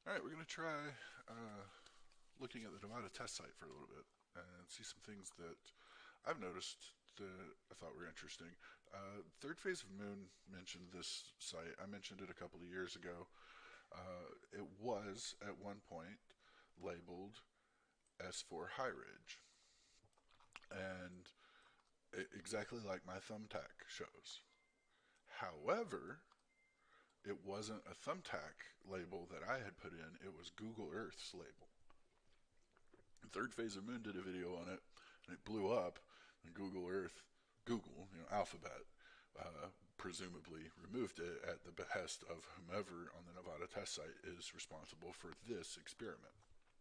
Alright, we're going to try looking at the Nevada test site for a little bit and see some things that I've noticed that I thought were interesting. Third Phase of Moon mentioned this site. I mentioned it a couple of years ago. It was, at one point, labeled S4 High Ridge, and exactly like my thumbtack shows. However, it wasn't a thumbtack label that I had put in, it was Google Earth's label. Third Phase of Moon did a video on it, and it blew up. And Google Earth, Google, Alphabet, presumably removed it at the behest of whomever on the Nevada test site is responsible for this experiment.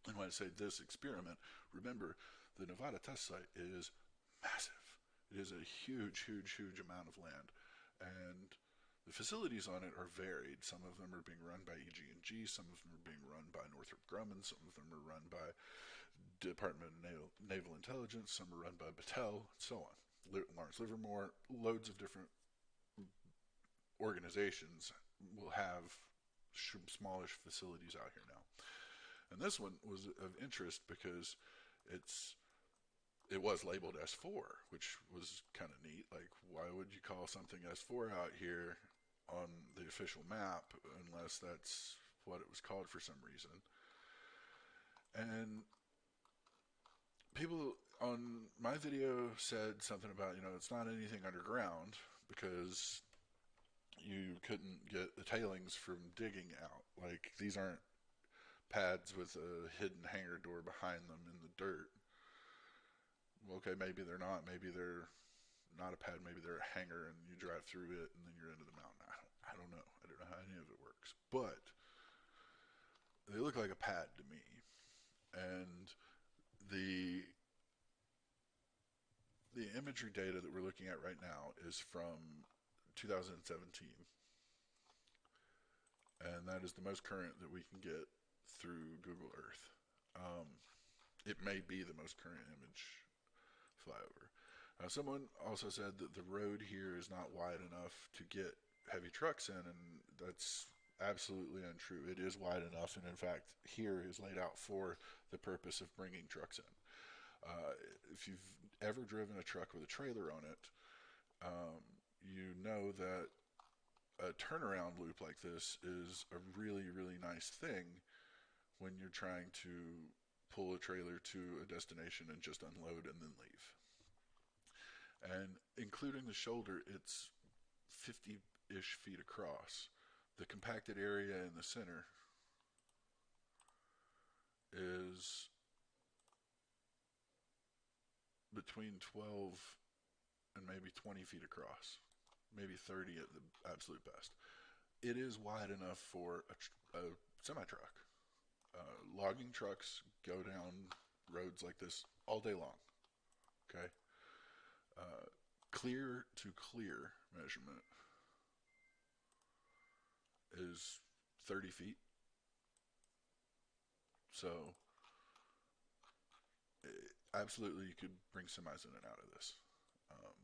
And when I say this experiment, remember the Nevada test site is massive. It is a huge, huge, huge amount of land, and the facilities on it are varied. Some of them are being run by EG&G, some of them are being run by Northrop Grumman, some of them are run by Department of Naval Intelligence, some are run by Battelle, and so on. Lawrence Livermore, loads of different organizations will have smallish facilities out here now. And this one was of interest because it's it was labeled S4, which was kind of neat. Like, why would you call something S4 out here on the official map unless that's what it was called for some reason? And people on my video said something about, it's not anything underground because you couldn't get the tailings from digging out. Like, these aren't pads with a hidden hangar door behind them in the dirt. Well, okay, maybe they're not. Maybe they're not a pad. Maybe they're a hangar, and you drive through it, and then you're into the mountain. I don't know. I don't know how any of it works, but they look like a pad to me. And the the imagery data that we're looking at right now is from 2017, and that is the most current that we can get through Google Earth. Um, it may be the most current image flyover. Someone also said that the road here is not wide enough to get heavy trucks in, and that's absolutely untrue. It is wide enough, and in fact, here is laid out for the purpose of bringing trucks in. Uh, if you've ever driven a truck with a trailer on it, you know that a turnaround loop like this is a really, really nice thing when you're trying to pull a trailer to a destination and just unload and then leave. And including the shoulder, it's 50-ish feet across. The compacted area in the center is between 12 and maybe 20 feet across, maybe 30 at the absolute best. It is wide enough for a semi truck. Logging trucks go down roads like this all day long. Okay, uh, clear to clear measurement is 30 feet. So, absolutely, you could bring semis in and out of this. Um,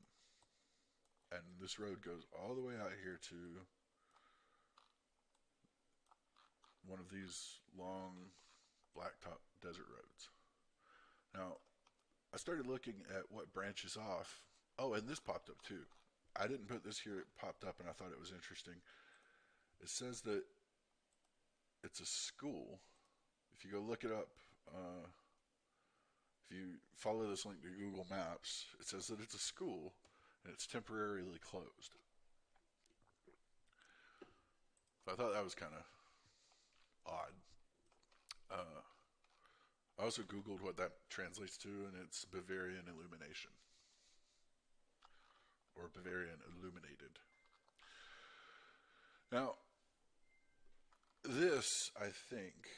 and this road goes all the way out here to one of these long blacktop desert roads. Now, I started looking at what branches off. Oh, and this popped up too. I didn't put this here, it popped up, and I thought it was interesting. It says that it's a school. If you go look it up, if you follow this link to Google Maps, it says that it's a school and it's temporarily closed. So I thought that was kind of odd. Uh, I also Googled what that translates to, and it's Bavarian illumination or Bavarian illuminated. Now, this, I think,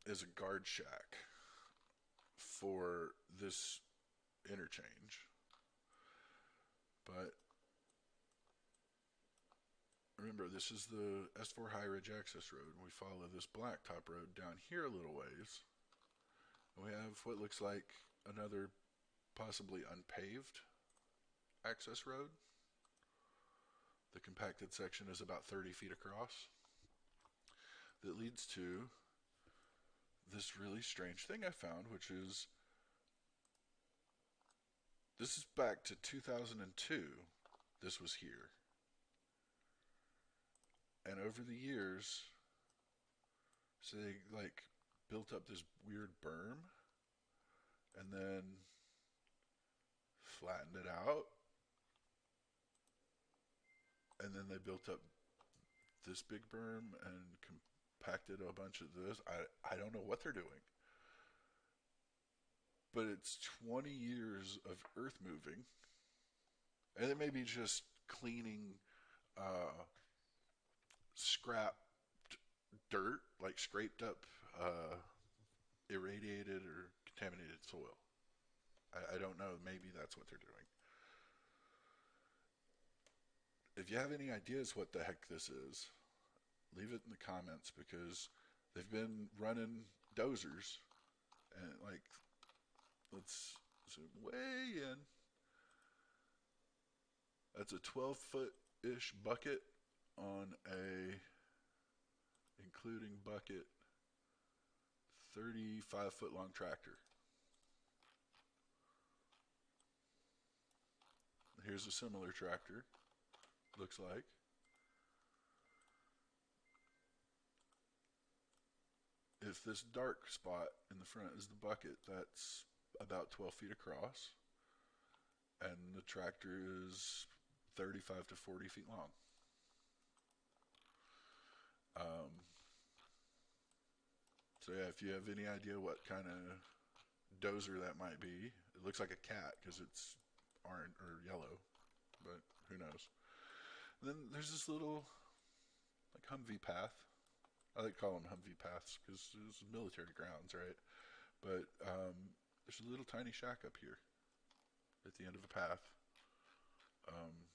is a guard shack for this interchange. But remember, this is the S4 High Ridge access road, and we follow this blacktop road down here a little ways. And we have what looks like another possibly unpaved access road. The compacted section is about 30 feet across. That leads to this really strange thing I found, which is this is back to 2002. This was here. And over the years, so they like built up this weird berm and then flattened it out. And then they built up this big berm and compacted a bunch of this. I don't know what they're doing. But it's 20 years of earth moving. And it may be just cleaning uh, scrapped dirt, like scraped up, irradiated or contaminated soil. I don't know. Maybe that's what they're doing. If you have any ideas what the heck this is, leave it in the comments because they've been running dozers and like let's zoom way in. That's a 12-foot ish bucket on a including bucket 35-foot long tractor. Here's a similar tractor. Looks like. If this dark spot in the front is the bucket, that's about 12 feet across, and the tractor is 35 to 40 feet long. Um, so yeah, if you have any idea what kind of dozer that might be, it looks like a cat because it's orange or yellow, but who knows? And then there's this little like Humvee path. I like to call them Humvee paths because it's military grounds, right? But there's a little tiny shack up here at the end of a path. Um,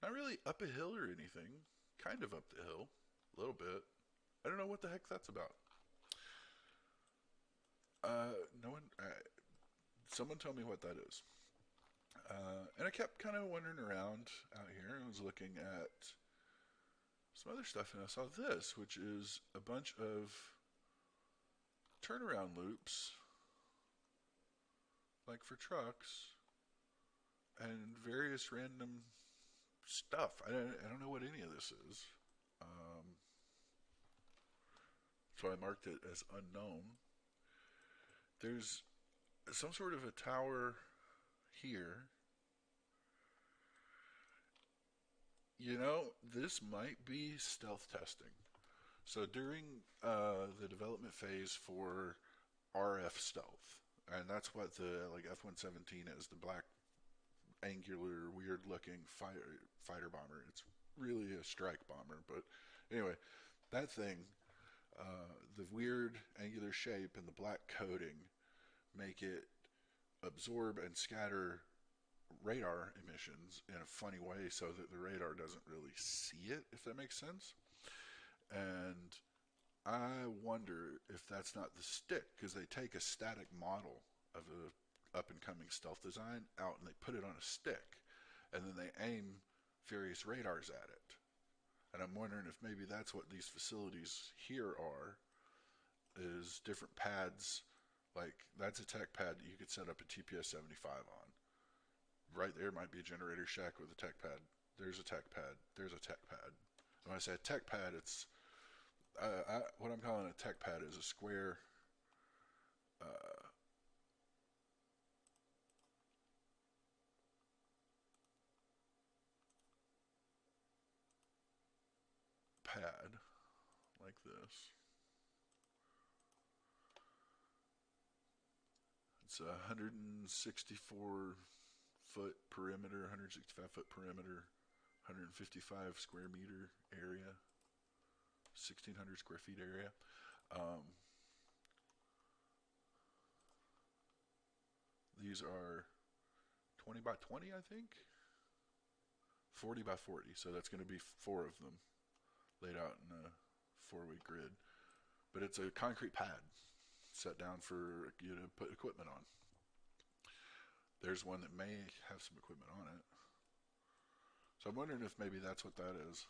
Not really up a hill or anything. Kind of up the hill, a little bit. I don't know what the heck that's about. No one. Someone tell me what that is. And I kept kind of wandering around out here. I was looking at some other stuff, and I saw this, which is a bunch of turnaround loops, like for trucks, and various random stuff. I don't know what any of this is. Um, so I marked it as unknown. There's some sort of a tower here. You know, this might be stealth testing. So during the development phase for RF stealth, and that's what the like F-117 is, the black, angular, weird-looking fighter bomber. It's really a strike bomber, but anyway, that thing, the weird angular shape and the black coating make it absorb and scatter radar emissions in a funny way so that the radar doesn't really see it, if that makes sense. And I wonder if that's not the stick, because they take a static model of a up and coming stealth design out and they put it on a stick and then they aim various radars at it. And I'm wondering if maybe that's what these facilities here are, is different pads. Like that's a tech pad that you could set up a TPS 75 on. Right there might be a generator shack with a tech pad. There's a tech pad. There's a tech pad. And when I say a tech pad, it's what I'm calling a tech pad is a square uh, pad like this. It's a 164-foot perimeter, 165-foot perimeter, 155 square meter area, 1,600 square feet area. Um, these are 20 by 20, I think, 40 by 40. So that's going to be four of them laid out in a four-way grid. But it's a concrete pad set down for you to put equipment on. There's one that may have some equipment on it. So I'm wondering if maybe that's what that is.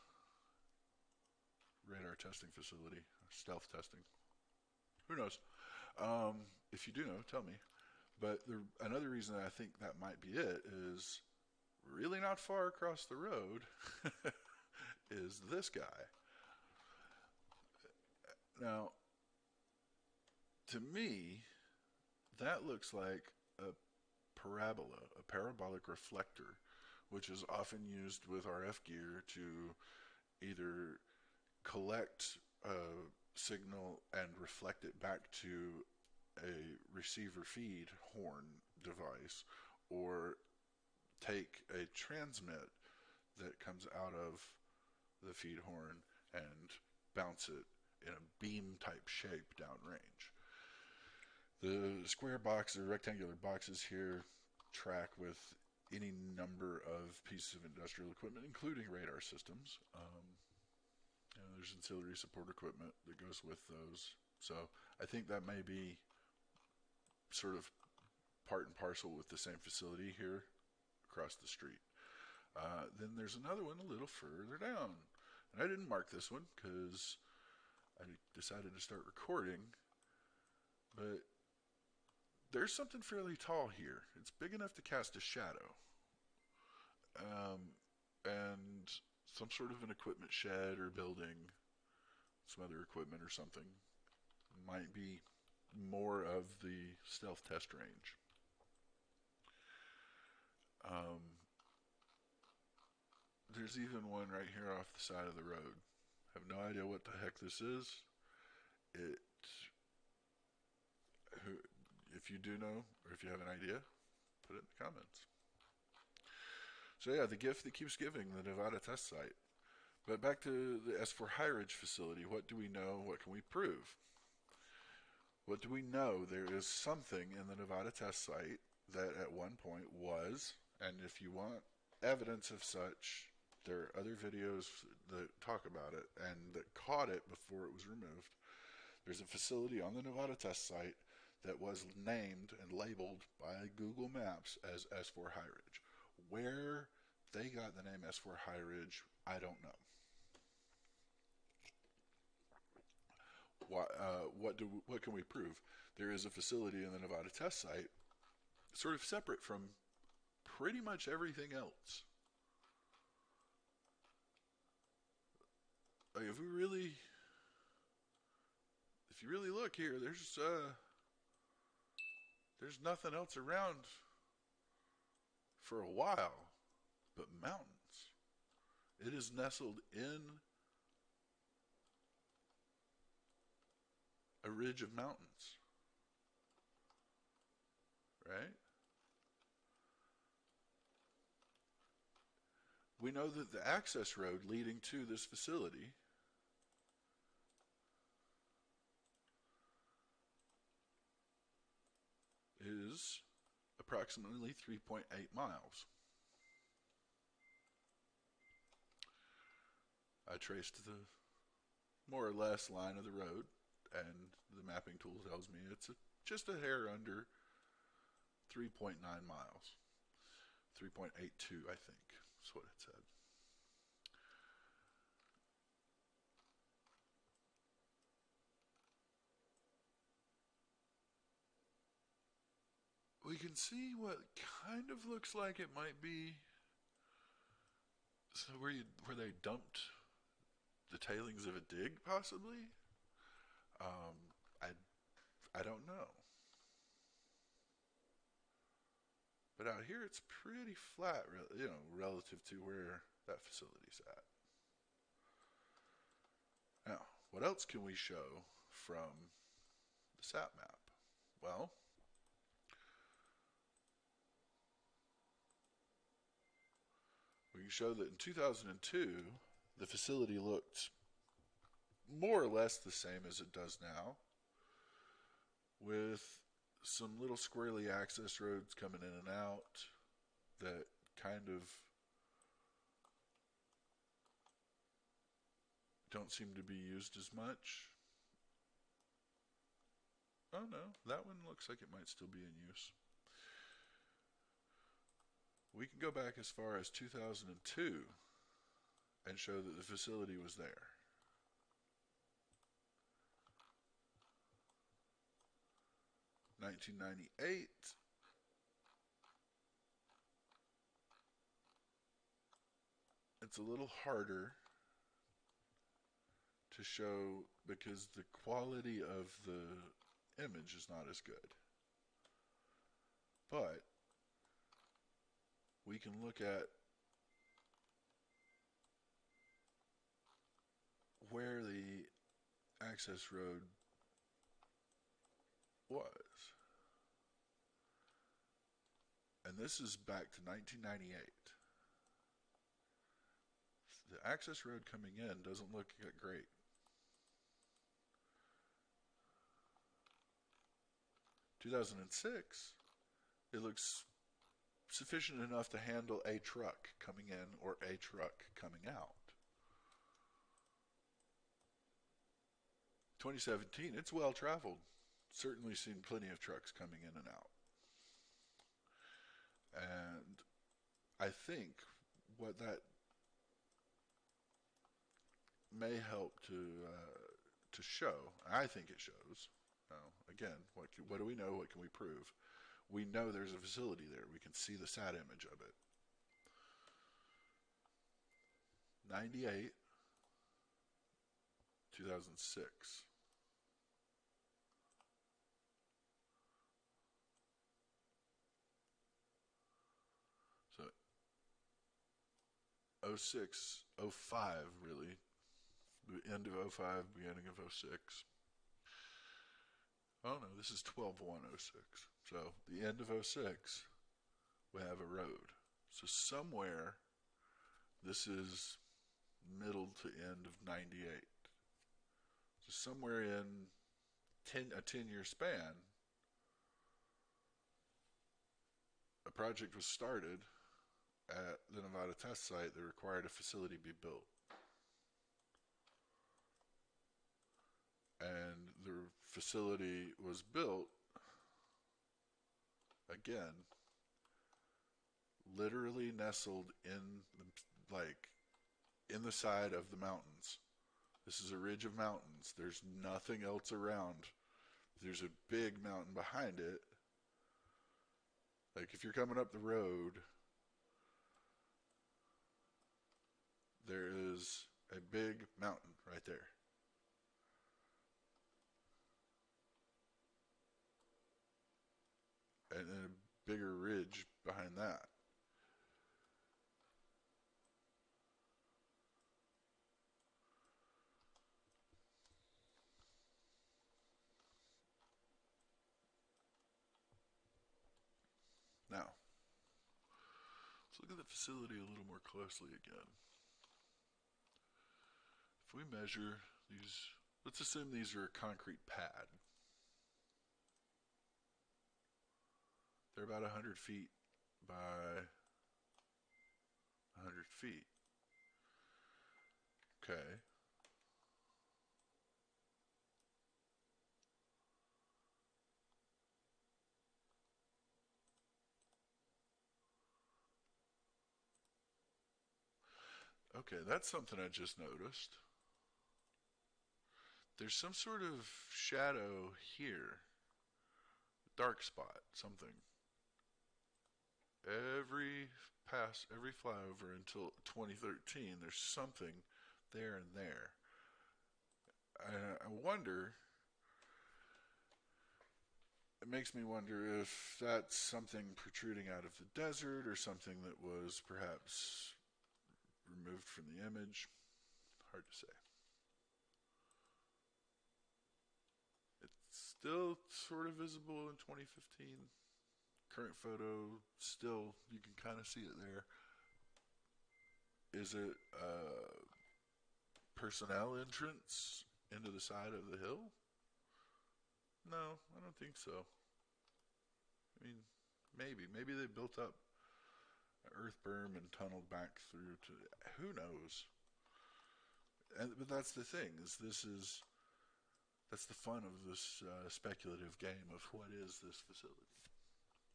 Radar testing facility, stealth testing. Who knows? If you do know, tell me. But another reason that I think that might be it is really not far across the road is this guy. Now, to me, that looks like a parabola, a parabolic reflector, which is often used with RF gear to either collect a signal and reflect it back to a receiver feed horn device, or take a transmit that comes out of the feed horn and bounce it in a beam type shape downrange. The square box or rectangular boxes here track with any number of pieces of industrial equipment, including radar systems. There's ancillary support equipment that goes with those. So I think that may be sort of part and parcel with the same facility here across the street. Then there's another one a little further down. And I didn't mark this one because I decided to start recording. But there's something fairly tall here. It's big enough to cast a shadow. And some sort of an equipment shed or building, some other equipment or something. Might be more of the stealth test range. There's even one right here off the side of the road. I have no idea what the heck this is. If you do know, or if you have an idea, put it in the comments. So yeah, the gift that keeps giving, the Nevada test site. But back to the S4 High Ridge facility. What do we know? What can we prove? What do we know? There is something in the Nevada test site that at one point was, and if you want evidence of such, there are other videos that talk about it and that caught it before it was removed. There's a facility on the Nevada test site that was named and labeled by Google Maps as S4 High Ridge. Where they got the name S4 High Ridge, I don't know. What can we prove? There is a facility in the Nevada test site sort of separate from pretty much everything else. Like if you really look here, there's nothing else around for a while but mountains. It is nestled in a ridge of mountains, right? We know that the access road leading to this facility is approximately 3.8 miles. I traced the more or less line of the road, and the mapping tool tells me it's just a hair under 3.9 miles. 3.82, I think, is what it said. We can see what kind of looks like it might be where they dumped the tailings of a dig, possibly. I don't know. But out here, it's pretty flat, relative to where that facility's at. Now, what else can we show from the SAT map? Well, we can show that in 2002, the facility looked more or less the same as it does now, with some little squirrely access roads coming in and out that kind of don't seem to be used as much. Oh no, that one looks like it might still be in use. We can go back as far as 2002 and show that the facility was there. 1998, it's a little harder to show because the quality of the image is not as good. But we can look at where the access road was. And this is back to 1998. The access road coming in doesn't look great. 2006, it looks sufficient enough to handle a truck coming in or a truck coming out. 2017, it's well traveled. Certainly seen plenty of trucks coming in and out. And I think what that may help to show, I think it shows. Now, again, what do we know? What can we prove? We know there's a facility there. We can see the sat image of it. 98, 2006. So 06, 05 really. The end of 05, beginning of 06. Oh no, this is 12/1/06. So the end of 06, we have a road. So somewhere, this is middle to end of 98. So somewhere in a 10-year span, a project was started at the Nevada test site that required a facility be built. And the facility was built, again, literally nestled in in the side of the mountains. This is a ridge of mountains. There's nothing else around. There's a big mountain behind it. Like if you're coming up the road, there is a big mountain right there. And then a bigger ridge behind that. Now, let's look at the facility a little more closely again. If we measure these, let's assume these are a concrete pad. They're about 100 feet by 100 feet. Okay. Okay, that's something I just noticed. There's some sort of shadow here. Dark spot, something. Every flyover until 2013, there's something there and there. I wonder, it makes me wonder if that's something protruding out of the desert or something that was perhaps removed from the image. Hard to say. It's still sort of visible in 2015. Current photo, still, you can kind of see it there. Is it a personnel entrance into the side of the hill? No, I don't think so. I mean, maybe. Maybe they built up an earth berm and tunneled back through to, who knows? But that's the thing, that's the fun of this speculative game of what is this facility.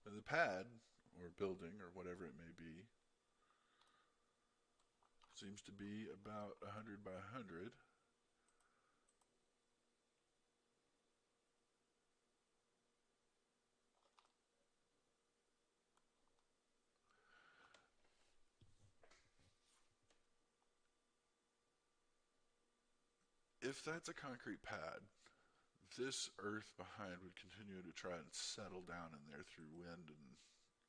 And the pad, or building, or whatever it may be, seems to be about 100 by 100. if that's a concrete pad, this earth behind would continue to try and settle down in there through wind and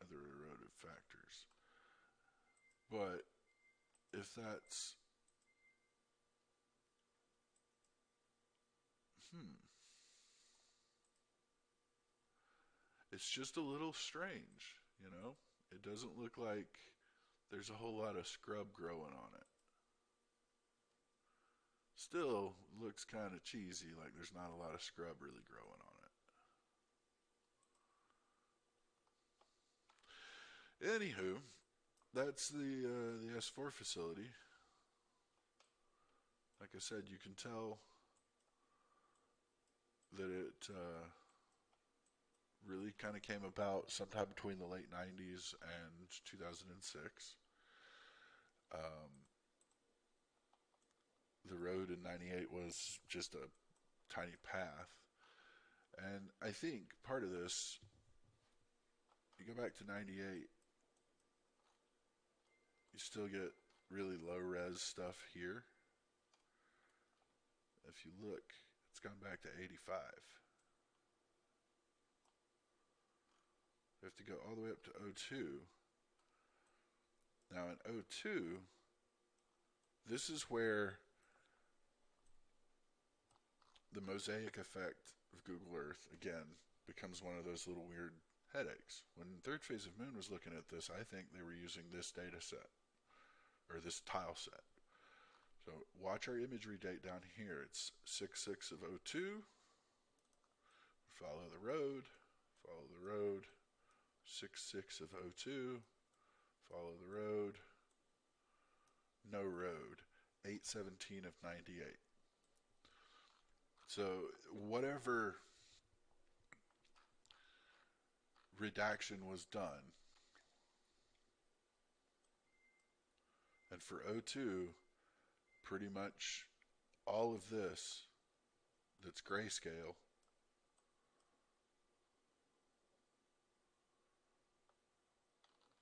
other erodive factors. But if that's, hmm, it's just a little strange, you know? It doesn't look like there's a whole lot of scrub growing on it. Still looks kind of cheesy, like there's not a lot of scrub really growing on it. Anywho, that's the S4 facility. Like I said, you can tell that it really kind of came about sometime between the late 90s and 2006. Um, the road in 98 was just a tiny path. And I think part of this, you go back to 98, you still get really low res stuff here. If you look, it's gone back to 85. We have to go all the way up to O2. Now in O2, this is where the mosaic effect of Google Earth, again, becomes one of those little weird headaches. When Third Phase of Moon was looking at this, I think they were using this data set, or this tile set. So watch our imagery date down here. It's 6/6 of O2. Follow the road, follow the road. 6/6 of O2. Follow the road. No road. 8/17 of 98. So whatever redaction was done, and for O2, pretty much all of this that's grayscale,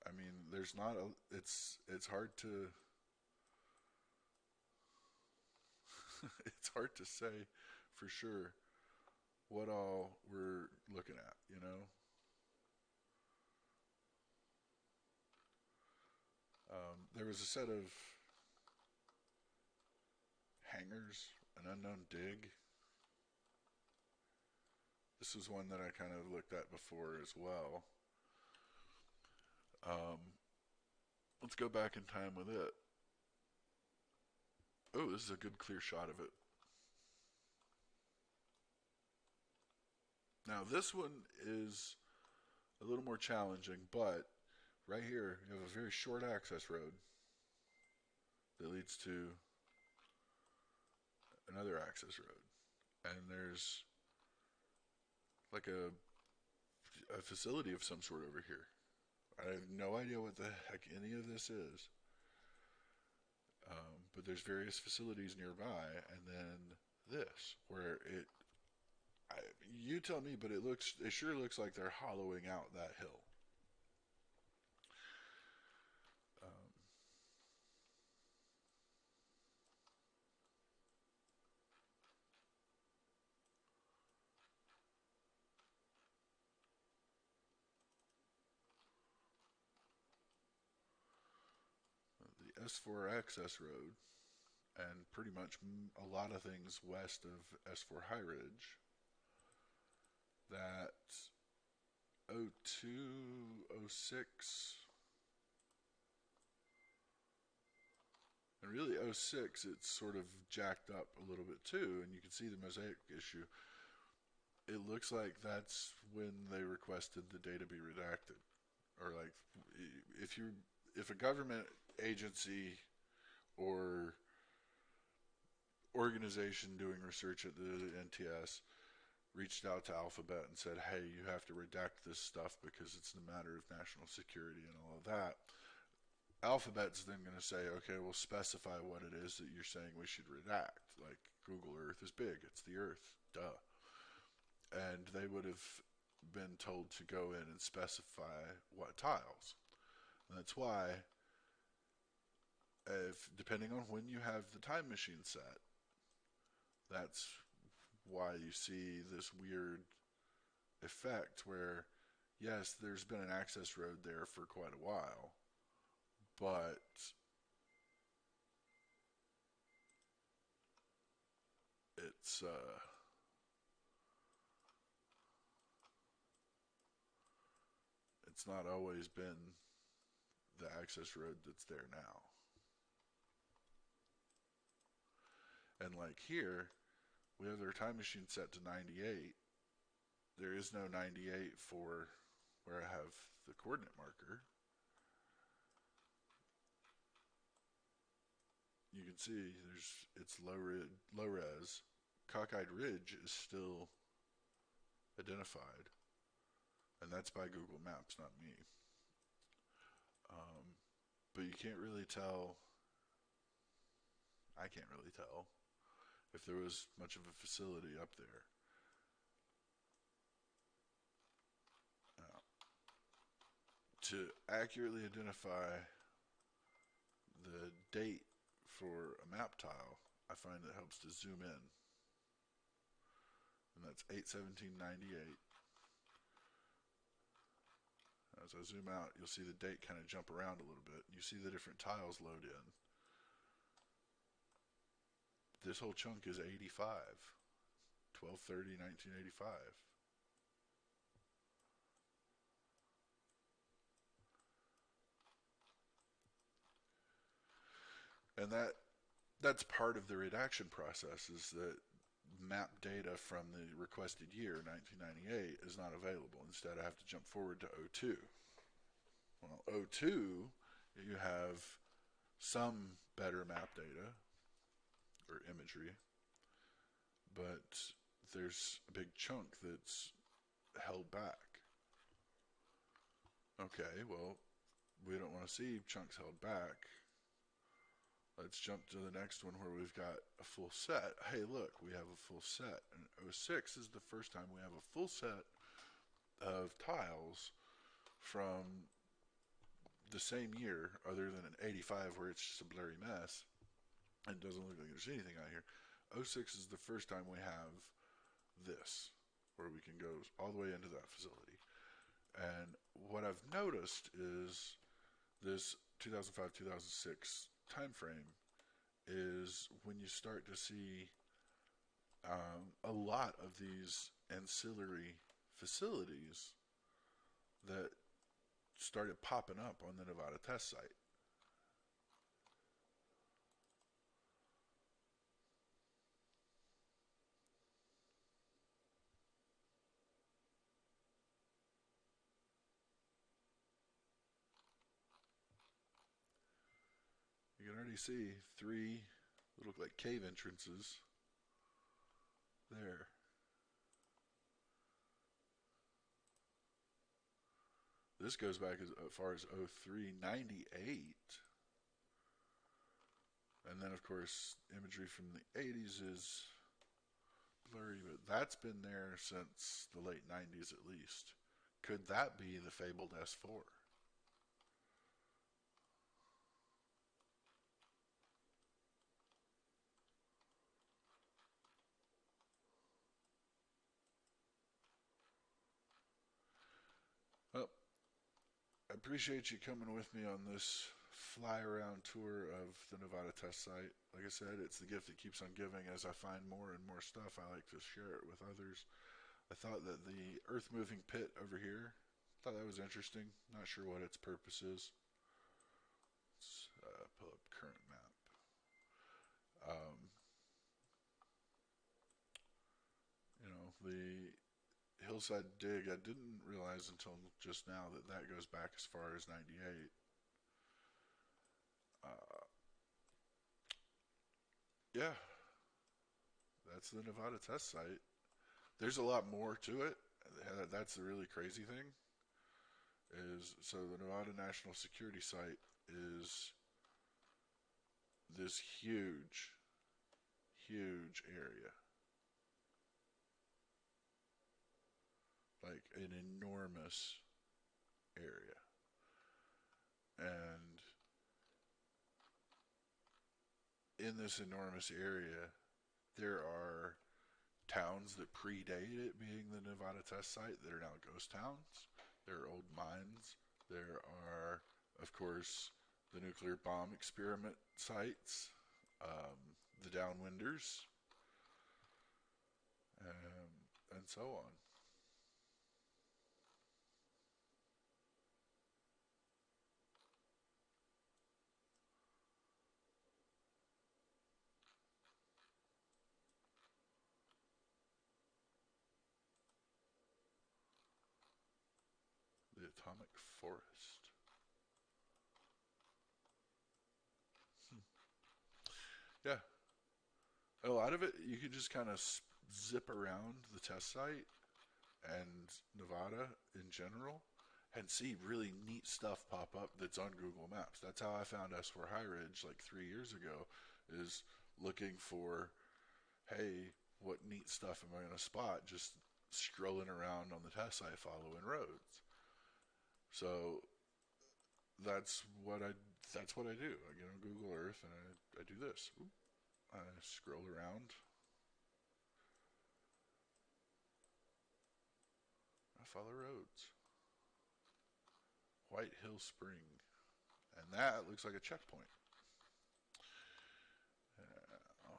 I mean, there's not a, it's hard to it's hard to say for sure what all we're looking at, you know. There was a set of hangars, an unknown dig. This was one that I kind of looked at before as well. Um, let's go back in time with it. Oh, this is a good clear shot of it. Now this one is a little more challenging, but right here you have a very short access road that leads to another access road. And there's like a facility of some sort over here. I have no idea what the heck any of this is. But there's various facilities nearby, and then this, where I, you tell me, but it sure looks like they're hollowing out that hill. Um, the S4 access road, and pretty much a lot of things west of S4 High Ridge. That O2, O6, and really O6, it's sort of jacked up a little bit too, and you can see the mosaic issue. It looks like that's when they requested the data be redacted, or like if you if a government agency or organization doing research at the NTS reached out to Alphabet and said, hey, you have to redact this stuff because it's a matter of national security and all of that. Alphabet's then going to say, okay, we'll specify what it is that you're saying we should redact. Like, Google Earth is big, it's the Earth, duh. And they would have been told to go in and specify what tiles. And that's why, if depending on when you have the time machine set, That's why you see this weird effect where, yes, there's been an access road there for quite a while, but it's it's not always been the access road that's there now. And like here, we have their time machine set to 98. There is no 98 for where I have the coordinate marker. You can see it's low res. Cockeyed Ridge is still identified, and that's by Google Maps, not me. Um, but you can't really tell. I can't really tell if there was much of a facility up there. Now, to accurately identify the date for a map tile, I find it helps to zoom in, and that's 8/17/98. As I zoom out, you'll see the date kind of jump around a little bit. You see the different tiles load in. This whole chunk is 85, 12/30, 1985. And that's part of the redaction process is that map data from the requested year, 1998, is not available. Instead, I have to jump forward to '02. Well, '02, you have some better map data or imagery, but there's a big chunk that's held back. Okay, well, we don't want to see chunks held back. Let's jump to the next one where we've got a full set. Hey, look, we have a full set. And '06 is the first time we have a full set of tiles from the same year, other than an '85 where it's just a blurry mess and doesn't look like there's anything out here. '06 is the first time we have this, where we can go all the way into that facility. And what I've noticed is this 2005-2006 time frame is when you start to see a lot of these ancillary facilities that started popping up on the Nevada test site. You can already see three that look like cave entrances there. This goes back as far as '03, '98. And then, of course, imagery from the '80s is blurry, but that's been there since the late '90s at least. Could that be the fabled S4? Well, I appreciate you coming with me on this fly around tour of the Nevada test site. Like I said, it's the gift that keeps on giving. As I find more and more stuff, I like to share it with others. I thought that the earth moving pit over here, thought that was interesting. Not sure what its purpose is. Let's pull up current map. Um, the hillside dig, I didn't realize until just now that that goes back as far as '98. Uh, yeah, that's the Nevada test site. There's a lot more to it. That's the really crazy thing. Is so the Nevada National Security Site is this huge, huge area, like an enormous area, and in this enormous area, there are towns that predate it being the Nevada test site that are now ghost towns. There are old mines. There are, of course, the nuclear bomb experiment sites, the downwinders, and so on. The atomic forest. Hmm. Yeah, a lot of it you can just kind of zip around the test site and Nevada in general and see really neat stuff pop up that's on Google Maps. That's how I found S4 High Ridge like 3 years ago, is looking for, hey, what neat stuff am I going to spot just scrolling around on the test site following roads. So that's what I that's what I do. I get on Google Earth and I do this. I scroll around. I follow roads. White Hill Spring. And that looks like a checkpoint. Uh,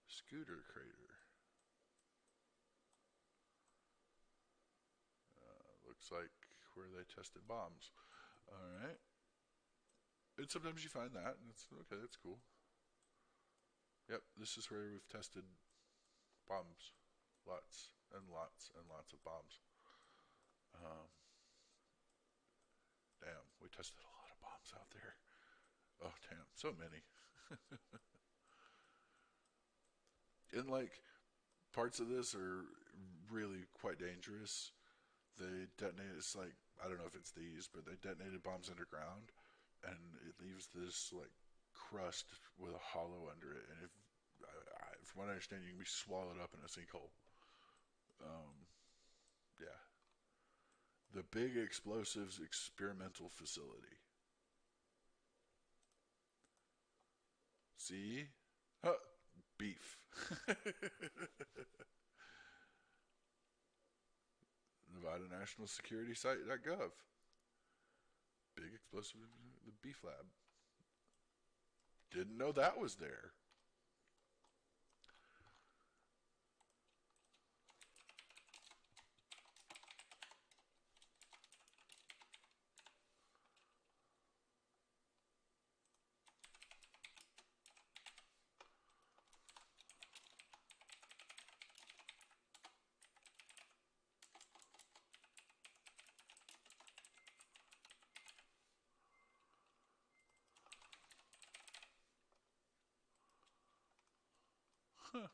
Scooter Crater. Looks like where they tested bombs. Alright. And sometimes you find that, and it's okay, that's cool. Yep, this is where we've tested bombs. Lots and lots and lots of bombs. Um, damn, we tested a lot of bombs out there. Oh, damn, so many. And like, parts of this are really quite dangerous. They detonate, it's like, I don't know if it's these, but they detonated bombs underground, and it leaves this like crust with a hollow under it. And if, from what I understand, you can be swallowed up in a sinkhole. Um, yeah. The Big Explosives Experimental Facility. See? Huh. Beef. Nevada National Security Site.gov. Big Explosive, the Beef Lab. Didn't know that was there. Huh.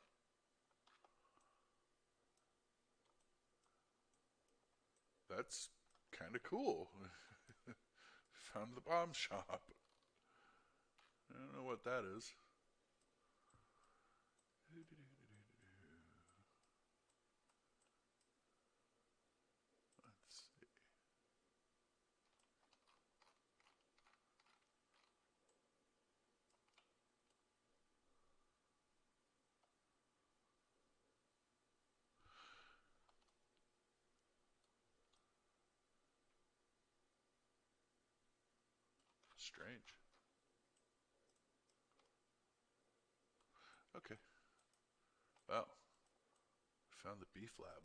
That's kind of cool. Found the bomb shop. I don't know what that is. Let's see. Strange. Okay. Oh, found the beef lab.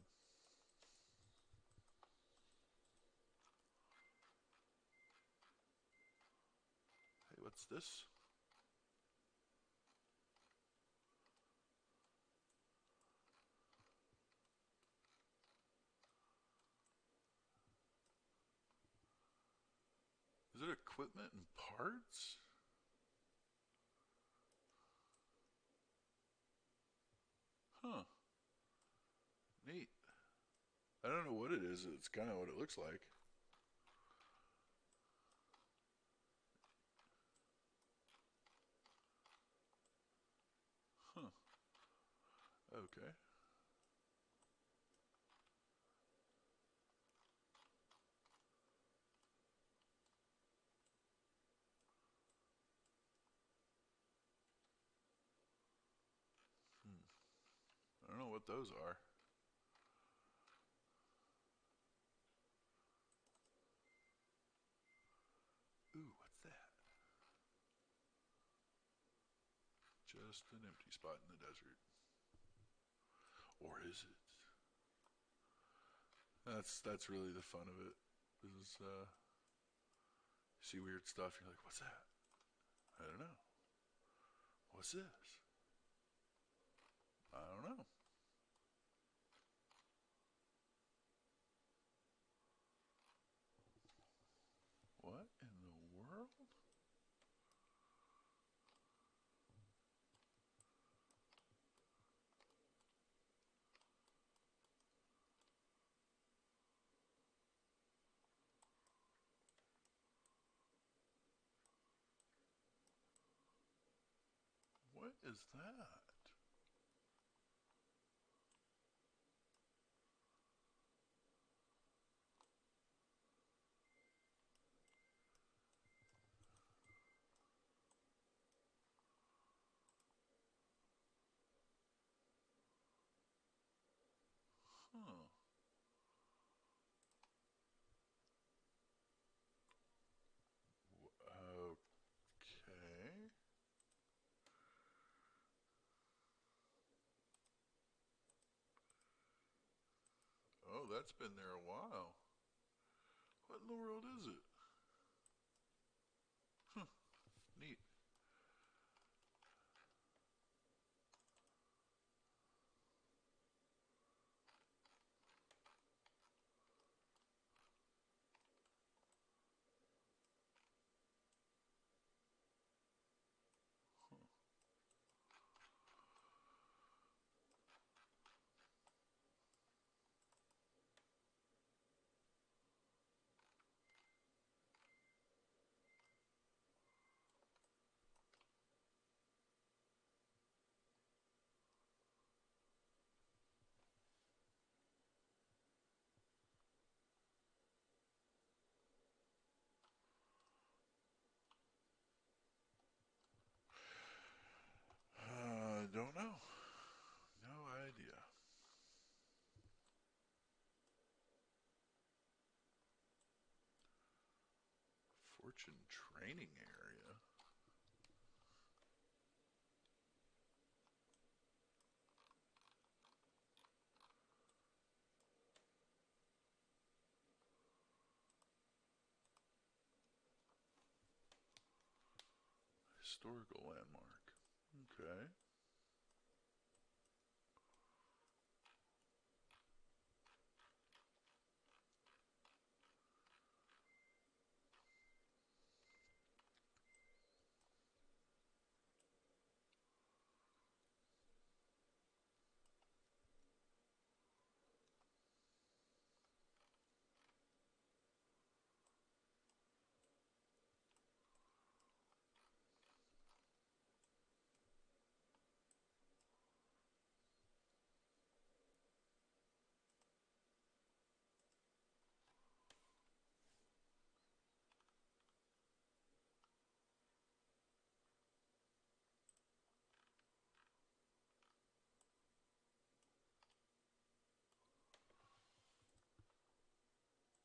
Hey, what's this? Is it equipment and parts? Huh. Neat. I don't know what it is. It's kind of what it looks like. Huh. Okay. those are. Ooh, what's that? Just an empty spot in the desert. Or is it? That's really the fun of it. Is you see weird stuff, you're like, what's that? I don't know. What's this? I don't know. What in the world? What is that? Huh. Okay. Oh, that's been there a while. What in the world is it? Huh. Neat. Don't know. No idea. Fortune training area. Historical landmark. Okay.